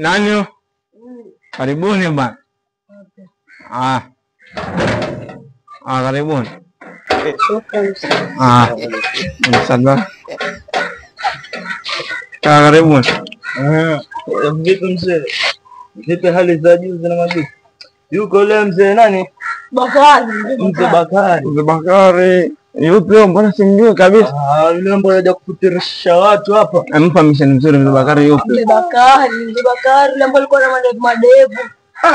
Nani? Karibuni bana. Karibuni. Msalla. Karibuni. Vipi mzee? Vipi hali za juzi na majuzi? Yuko leo mzee nani? Bakari. Mzee Bakari. Mzee Bakari. Yupo mbona simjui kabisa? Yule mbona haja kufutirisha watu hapa. Amfahamisha mzuri Mzee Bakari yupo. Mzee Bakari yule ambaye alikuwa na madevu.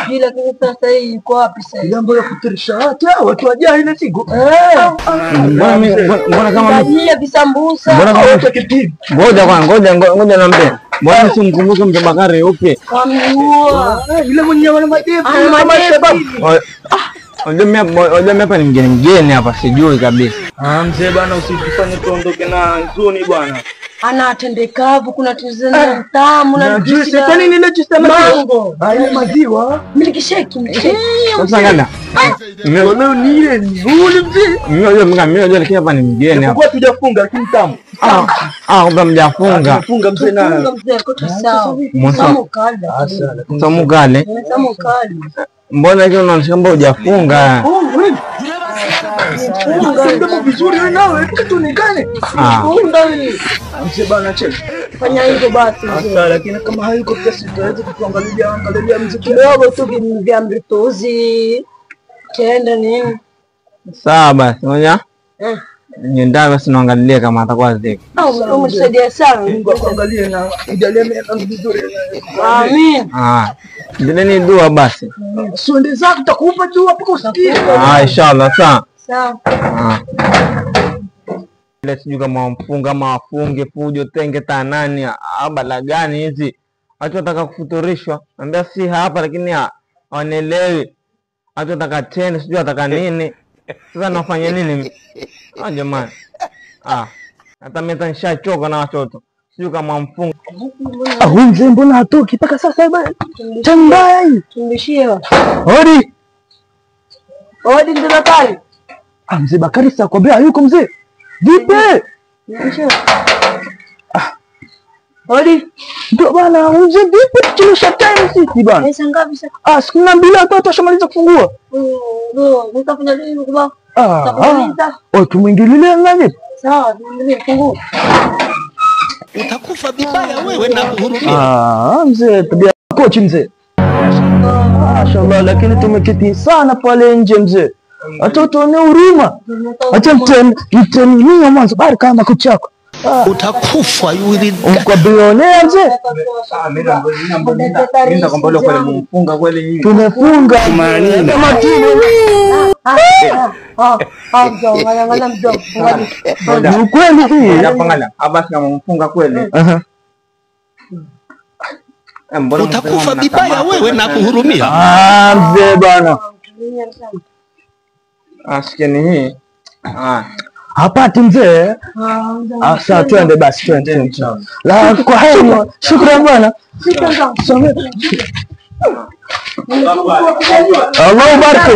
Bila kile sasa hii yuko wapi sasa? Yule ambaye kufutirisha watu wajaa ile siku. Mbona kama mimi visambusa. Mbona kama utakitibu. Ngoja niambie. Mbona simkumbuke Mzee Bakari yupo? Kamjua. Yule mwenye wana madevu. Oja hapa ni mgeni hapa sijui kabisa. Mzee bana usijifanye tuondoke na huzuni bwana. Ana tendekavu kuna tuzana tamu na juice. Kwa nini ile juice mango? Ile maziwa. Milk shake. Sasa ngana. Leo ni ile nzuri mzee. Mimi unajua hapa ni mgeni hapa. Kwa tujafunga lakini tamu. Kumbe mjafunga. Funga mzee na. Funga mzee kote sawa. Samu kale. Mbona hiyo unaonyesha kwamba hujafunga? Funga vizuri nawe tuonekane. Funga wewe. Mzee bana cheki. Fanya hivyo basi mzee. Lakini kama hayuko kiasi tutaweza kuangalia mzee kidogo tu vya mritozi. Tenda nini? Sawa basi, ngoja. Nienda basi naangalia kama atakuwa ziki. Umesaidia sana. Mungu akuangalie na ujalie mema vizuri. Amin. Ndio ni dua basi. Sonde zako tutakupa dua mpaka usikie. Inshallah sawa. Sawa. Ile sijui kama mfunga mafunge fujo tenge tanani abala gani hizi. Watu wataka kufuturishwa. Naambia si hapa lakini hawaelewi. Watu wataka tena sijui wataka nini. Sasa nafanya nini? Jamani. Hata mimi nishachoka na watoto. Sijui kama mfunga. Huyu mzee mbona hatoki mpaka sasa bwana? Chambai. Tumbishie. Hodi Mzee Bakari. Mzee Bakari sasa kwambia hayuko mzee. Vipi? Hodi. Ndio bwana, mzee vipi? Tulisha time sisi bwana. Pesa ngapi sasa? Siku 2 watoto washamaliza kufungua. Ndio, nitafanya nini kwa tumwingililie ngani? Sawa, tumwingililie fungua. Utakufa vibaya wewe na kuhurumia. Mzee tabia kochi mzee. Mashallah, lakini tumeketi sana pale nje mzee. Watoto ni huruma. Acha mteni mwanzo bari kama kucha yako. Utakufa yule. Kwa bilionea mzee. Mimi nakwambia leo kweli mfunga kweli hivi. Tumefunga kama timu. Ni kweli hii. Angalia, basi kama mfunga kweli. Utakufa vibaya wewe na kuhurumia. Mzee bwana. Sikieni hii. Hapati mzee. Sasa twende basi twende. La kwa heri. Shukrani bwana. Allah baraka.